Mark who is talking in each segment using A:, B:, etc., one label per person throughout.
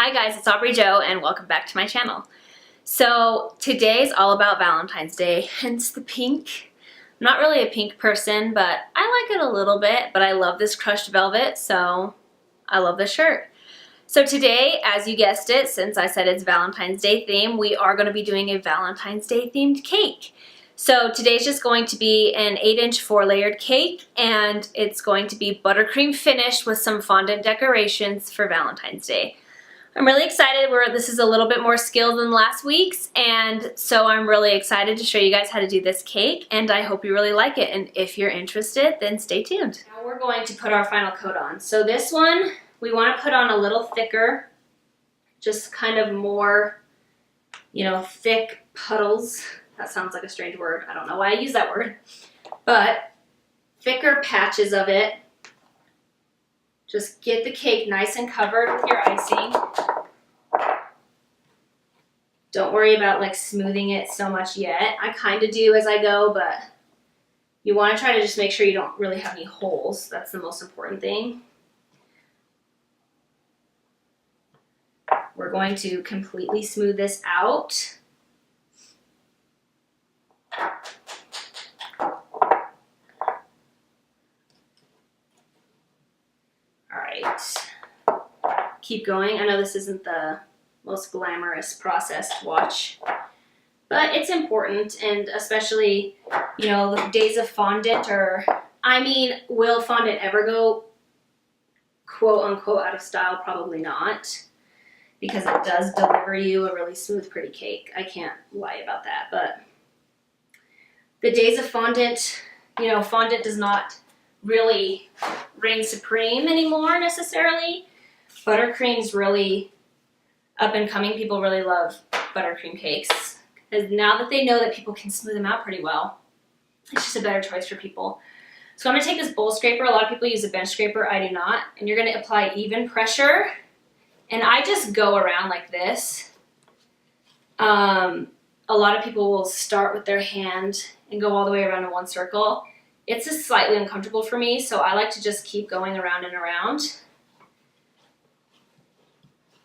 A: Hi guys, it's Aubrey Jo and welcome back to my channel. So today's all about Valentine's Day, hence the pink. I'm not really a pink person, but I like it a little bit, but I love this crushed velvet, so I love this shirt. So today, as you guessed it, since I said it's Valentine's Day theme, we are going to be doing a Valentine's Day themed cake. So today's just going to be an 8-inch 4-layered cake, and it's going to be buttercream finished with some fondant decorations for Valentine's Day. I'm really excited. This is a little bit more skill than last week's, and so I'm really excited to show you guys how to do this cake, and I hope you really like it. And if you're interested, then stay tuned. Now we're going to put our final coat on. So this one, we want to put on a little thicker, just kind of more, thick puddles. That sounds like a strange word. I don't know why I use that word, but thicker patches of it. Just get the cake nice and covered with your icing. Don't worry about like smoothing it so much yet. I kind of do as I go, but you want to try to just make sure you don't really have any holes. That's the most important thing. We're going to completely smooth this out. Keep going. I know this isn't the most glamorous process to watch, but it's important, and especially, the days of fondant, will fondant ever go quote unquote out of style? Probably not, because it does deliver you a really smooth, pretty cake. I can't lie about that, but the days of fondant, fondant does not really reign supreme anymore necessarily. Buttercream's really up and coming. People really love buttercream cakes, because now that they know that people can smooth them out pretty well, it's just a better choice for people. So I'm going to take this bowl scraper. A lot of people use a bench scraper. I do not. And you're going to apply even pressure. And I just go around like this. A lot of people will start with their hand and go all the way around in one circle. It's just slightly uncomfortable for me, so I like to just keep going around and around.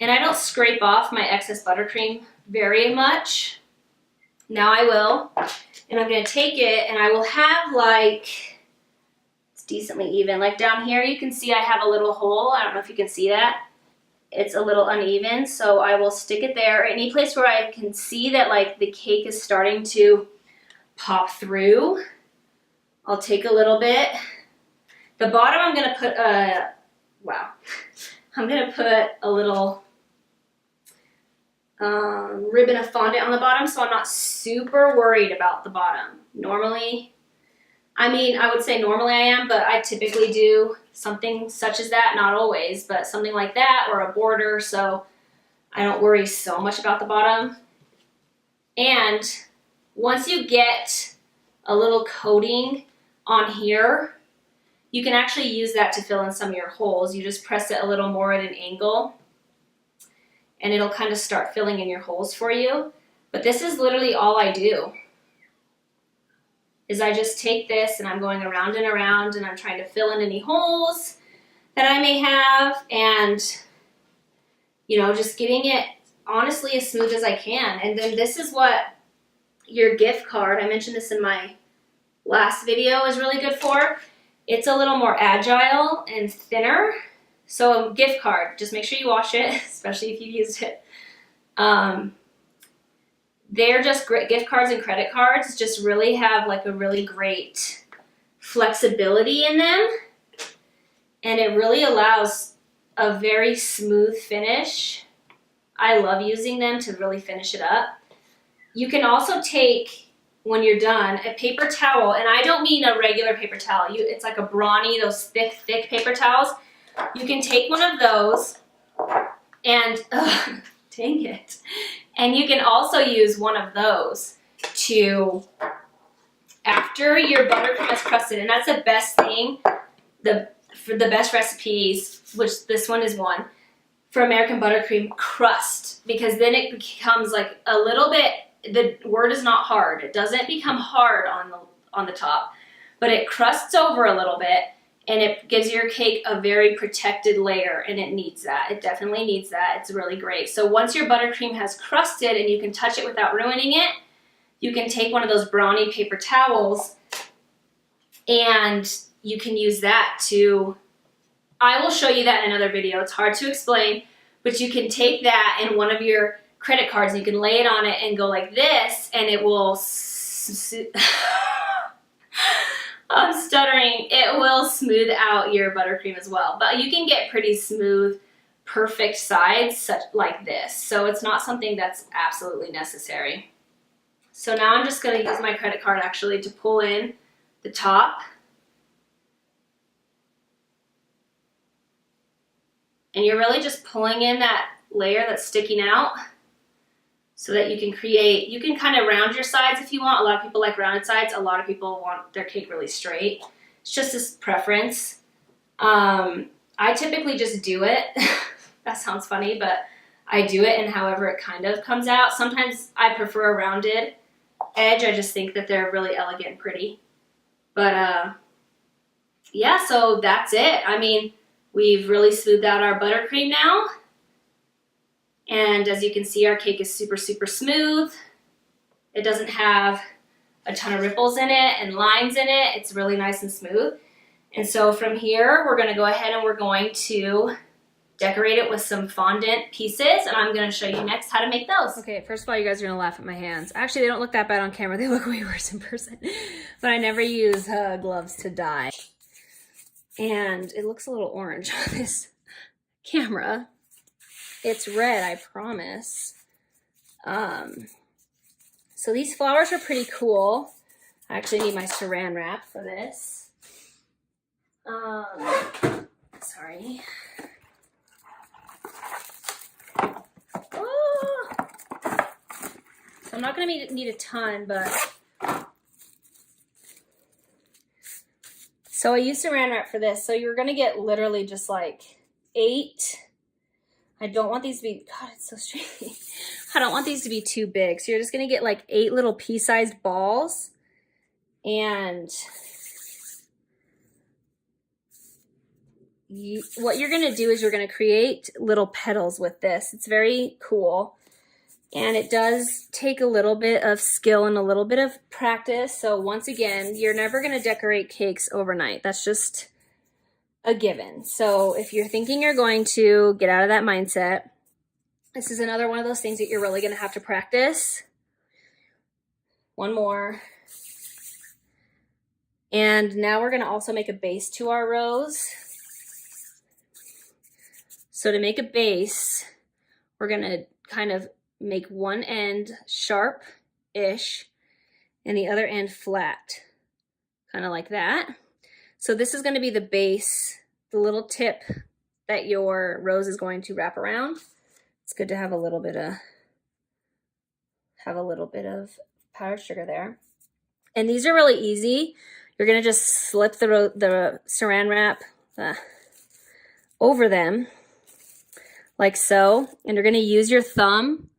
A: And I don't scrape off my excess buttercream very much. Now I will. And I'm going to take it, and I will have it's decently even. Like down here, you can see I have a little hole. I don't know if you can see that. It's a little uneven, so I will stick it there. Any place where I can see that the cake is starting to pop through, I'll take a little bit. The bottom, I'm going to put I'm going to put a little ribbon of fondant on the bottom, so I'm not super worried about the bottom. Normally, I would say normally I am, but I typically do something such as that, not always, but something like that, or a border, so I don't worry so much about the bottom. And once you get a little coating on here, you can actually use that to fill in some of your holes. You just press it a little more at an angle, and it'll kind of start filling in your holes for you. But this is literally all I do, is I just take this and I'm going around and around, and I'm trying to fill in any holes that I may have, and just getting it honestly as smooth as I can. And then this is what your gift card, I mentioned this in my last video, is really good for. It's a little more agile and thinner. So a gift card, just make sure you wash it, especially if you've used it. They're just great. Gift cards and credit cards just really have a really great flexibility in them. And it really allows a very smooth finish. I love using them to really finish it up. You can also take, when you're done, a paper towel, and I don't mean a regular paper towel. It's like a brawny, those thick paper towels. You can take one of those and, dang it. And you can also use one of those to, after your buttercream is crusted, and that's the best thing, for the best recipes, which this one is one, for American buttercream crust, because then it becomes a little bit, the word is not hard. It doesn't become hard on the top, but it crusts over a little bit. and it gives your cake a very protected layer, and it needs that. It definitely needs that. It's really great. So once your buttercream has crusted and you can touch it without ruining it, you can take one of those brownie paper towels and you can use that to, I will show you that in another video. It's hard to explain, but you can take that in one of your credit cards and you can lay it on it and go like this, and it will, I'm stuttering, it will smooth out your buttercream as well. But you can get pretty smooth, perfect sides such like this. So it's not something that's absolutely necessary. So now I'm just going to use my credit card actually to pull in the top. And you're really just pulling in that layer that's sticking out so that you can create, you can kind of round your sides if you want. A lot of people like rounded sides. A lot of people want their cake really straight. It's just this preference. I typically just do it. That sounds funny, but I do it and however it kind of comes out. Sometimes I prefer a rounded edge. I just think that they're really elegant and pretty. But yeah, so that's it. I mean, we've really smoothed out our buttercream now. And as you can see, our cake is super, super smooth. It doesn't have a ton of ripples in it and lines in it. It's really nice and smooth. And so from here, we're gonna go ahead and we're going to decorate it with some fondant pieces, and I'm gonna show you next how to make those. Okay, first of all, you guys are gonna laugh at my hands. Actually, they don't look that bad on camera. They look way worse in person. But I never use gloves to dye. And it looks a little orange on this camera. It's red, I promise. So these flowers are pretty cool. I actually need my saran wrap for this. Sorry. Oh. So I'm not gonna need a ton, but so I used saran wrap for this. So you're gonna get literally just like 8. I don't want these to be, God, it's so strange. I don't want these to be too big. So you're just gonna get like 8 little pea-sized balls. And what you're gonna do is you're gonna create little petals with this. It's very cool. And it does take a little bit of skill and a little bit of practice. So once again, you're never gonna decorate cakes overnight. That's just a given. So if you're thinking you're going to get out of that mindset, this is another one of those things that you're really gonna have to practice. One more. And now we're gonna also make a base to our rose. So to make a base, we're gonna kind of make one end sharp-ish and the other end flat, kind of like that. So this is gonna be the base, the little tip that your rose is going to wrap around. It's good to have a little bit of powdered sugar there. And these are really easy. You're gonna just slip the saran wrap over them like so, and you're gonna use your thumb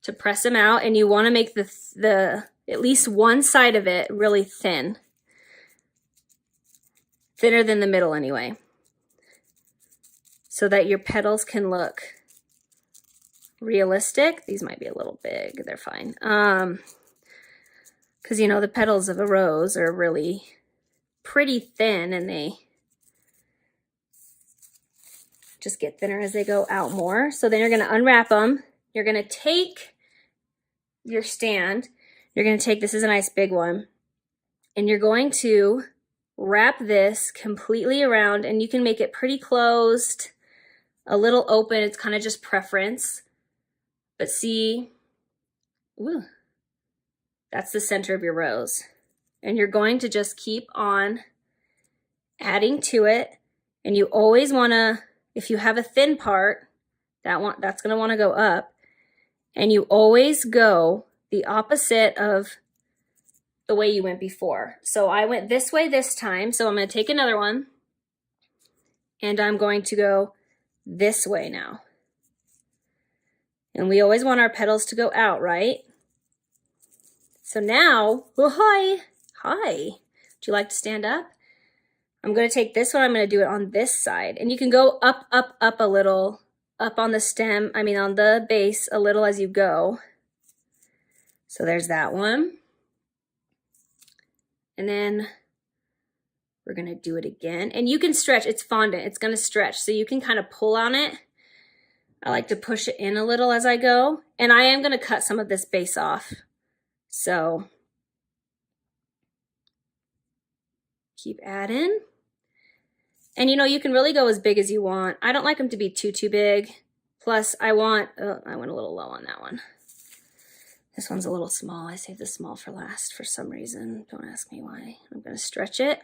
A: to press them out, and you wanna make the at least one side of it really thin. Thinner than the middle anyway. So that your petals can look realistic. These might be a little big, they're fine. Because you know the petals of a rose are really pretty thin and they just get thinner as they go out more. So then you're gonna unwrap them. You're gonna take your stand. You're gonna take, this is a nice big one, and you're going to wrap this completely around, and you can make it pretty closed, a little open. It's kind of just preference. But see, ooh, that's the center of your rose. And you're going to just keep on adding to it. And you always wanna, if you have a thin part, that's gonna wanna go up. And you always go the opposite of the way you went before. So I went this way this time, so I'm gonna take another one and I'm going to go this way now. And we always want our petals to go out, right? So now, oh, hi. Would you like to stand up? I'm going to take this one, I'm going to do it on this side. And you can go up, up, up a little, up on the stem, I mean on the base a little as you go. So there's that one. And then we're going to do it again. And you can stretch, it's fondant, it's going to stretch. So you can kind of pull on it. I like to push it in a little as I go. And I am going to cut some of this base off. So keep adding. And you know, you can really go as big as you want. I don't like them to be too big. Plus I went a little low on that one. This one's a little small. I saved the small for last for some reason. Don't ask me why. I'm gonna stretch it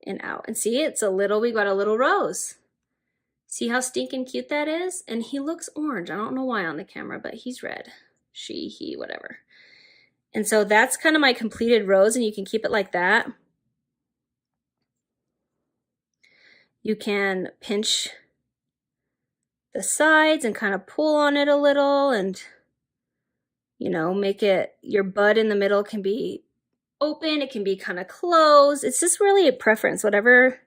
A: and out. And see, it's a little, we got a little rose. See how stinking cute that is? And he looks orange. I don't know why on the camera, but he's red. She, he, whatever. And so that's kind of my completed rose, and you can keep it like that. You can pinch the sides and kind of pull on it a little and, you know, make it, your bud in the middle can be open, it can be kind of closed. It's just really a preference, whatever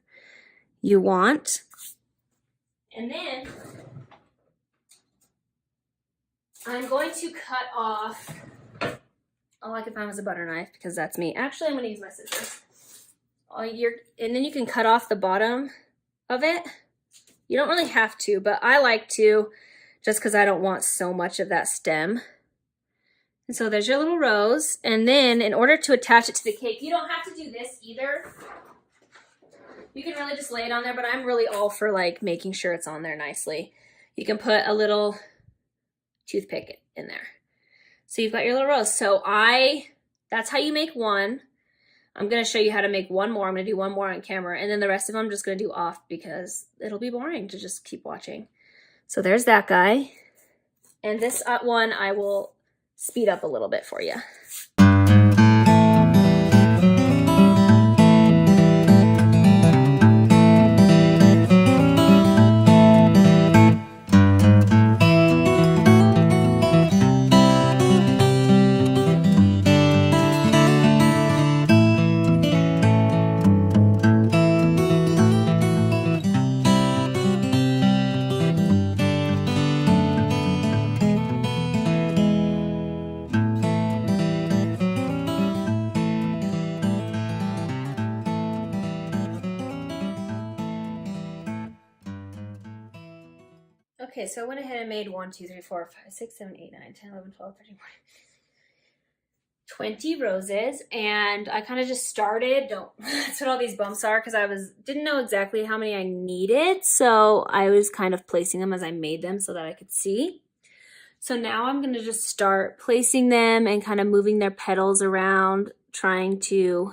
A: you want. And then I'm going to cut off, all I can find was a butter knife because that's me. Actually, I'm going to use my scissors. And then you can cut off the bottom of it. You don't really have to, but I like to just because I don't want so much of that stem. And so there's your little rose. And then in order to attach it to the cake, you don't have to do this either. You can really just lay it on there, but I'm really all for like making sure it's on there nicely. You can put a little toothpick in there. So you've got your little rose. So that's how you make one. I'm going to show you how to make one more. I'm going to do one more on camera, and then the rest of them I'm just going to do off because it'll be boring to just keep watching. So there's that guy. And this one I will speed up a little bit for you. Okay, so I went ahead and made 1, 2, 3, 4, 5, 6, 7, 8, 9, 10, 11, 12, 13, 14, 20 roses, and I kind of just started, that's what all these bumps are, because I didn't know exactly how many I needed, so I was kind of placing them as I made them so that I could see. So now I'm going to just start placing them and kind of moving their petals around, trying to,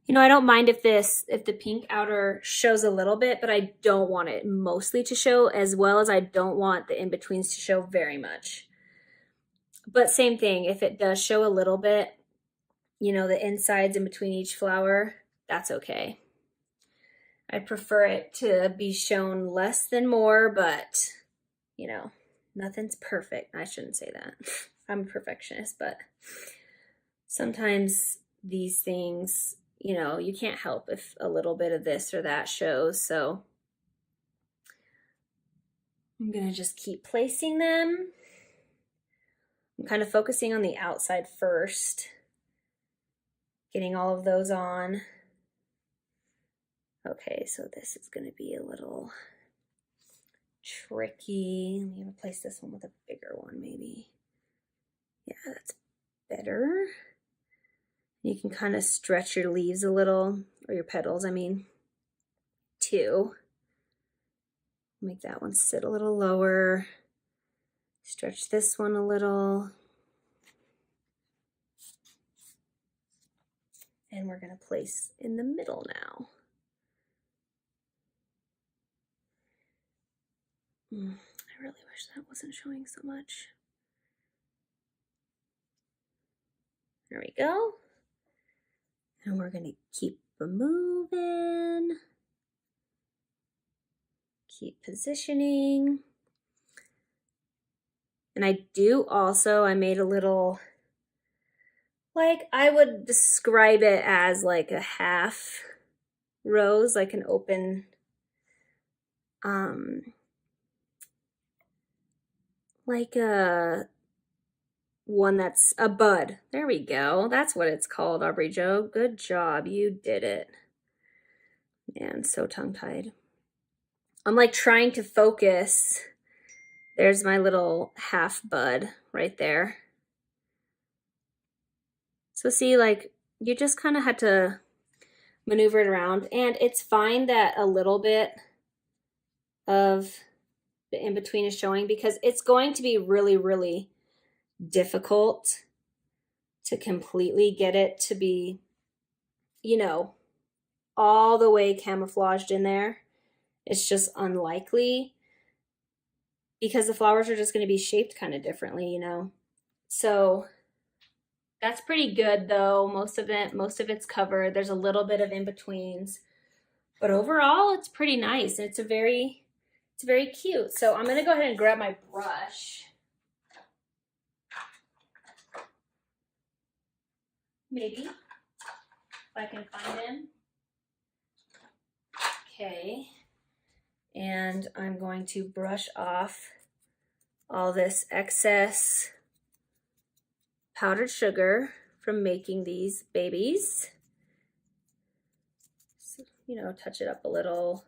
A: you know, I don't mind if the pink outer shows a little bit, but I don't want it mostly to show, as well as I don't want the in-betweens to show very much. But same thing, if it does show a little bit, you know, the insides in between each flower, that's okay. I prefer it to be shown less than more, but, you know, nothing's perfect. I shouldn't say that. I'm a perfectionist, but sometimes these things, you know, you can't help if a little bit of this or that shows. So I'm going to just keep placing them. I'm kind of focusing on the outside first, getting all of those on. Okay, so this is going to be a little tricky. Let me replace this one with a bigger one maybe. Yeah, that's better. You can kind of stretch your leaves a little, or your petals, I mean, too. Make that one sit a little lower. Stretch this one a little. And we're going to place in the middle now. I really wish that wasn't showing so much. There we go. And we're going to keep moving. Keep positioning. And I made a little, like, I would describe it as like a half rose, like an open, like a one that's a bud. There we go. That's what it's called, Aubrey Jo. Good job. You did it. Man, so tongue-tied. I'm like trying to focus. There's my little half bud right there. So see, like, you just kind of had to maneuver it around, and it's fine that a little bit of the in-between is showing, because it's going to be really, really difficult to completely get it to be, you know, all the way camouflaged in there. It's just unlikely, because the flowers are just going to be shaped kind of differently, you know. So that's pretty good though. Most of it's covered. There's a little bit of in-betweens, but overall it's pretty nice. It's very cute. So I'm gonna go ahead and grab my brush. Maybe, if I can find him. Okay, and I'm going to brush off all this excess powdered sugar from making these babies. So, you know, touch it up a little.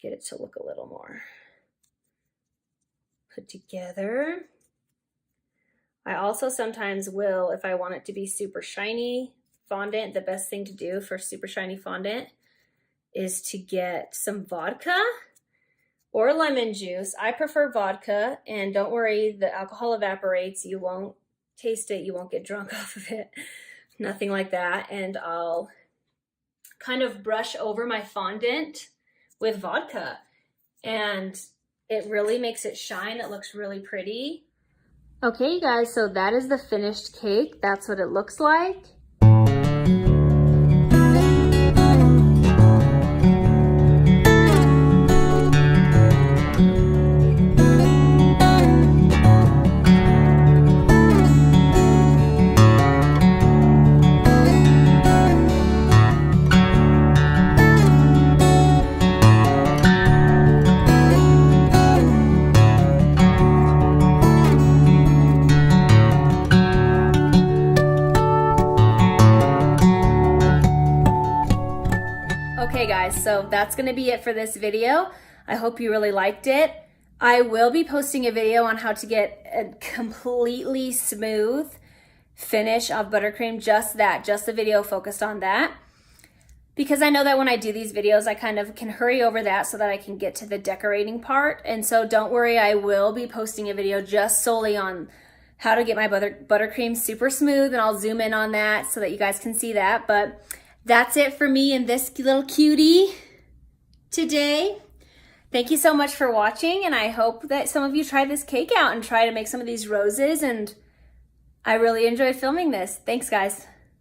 A: Get it to look a little more put together. I also sometimes will, if I want it to be super shiny fondant, the best thing to do for super shiny fondant is to get some vodka or lemon juice. I prefer vodka, and don't worry, the alcohol evaporates. You won't taste it. You won't get drunk off of it. Nothing like that. And I'll kind of brush over my fondant with vodka, and it really makes it shine. It looks really pretty. Okay, you guys, so that is the finished cake. That's what it looks like. Okay guys, so that's gonna be it for this video. I hope you really liked it. I will be posting a video on how to get a completely smooth finish of buttercream, just a video focused on that. Because I know that when I do these videos, I kind of can hurry over that so that I can get to the decorating part. And so don't worry, I will be posting a video just solely on how to get my buttercream super smooth, and I'll zoom in on that so that you guys can see that. But that's it for me and this little cutie today. Thank you so much for watching, and I hope that some of you try this cake out and try to make some of these roses, and I really enjoyed filming this. Thanks, guys.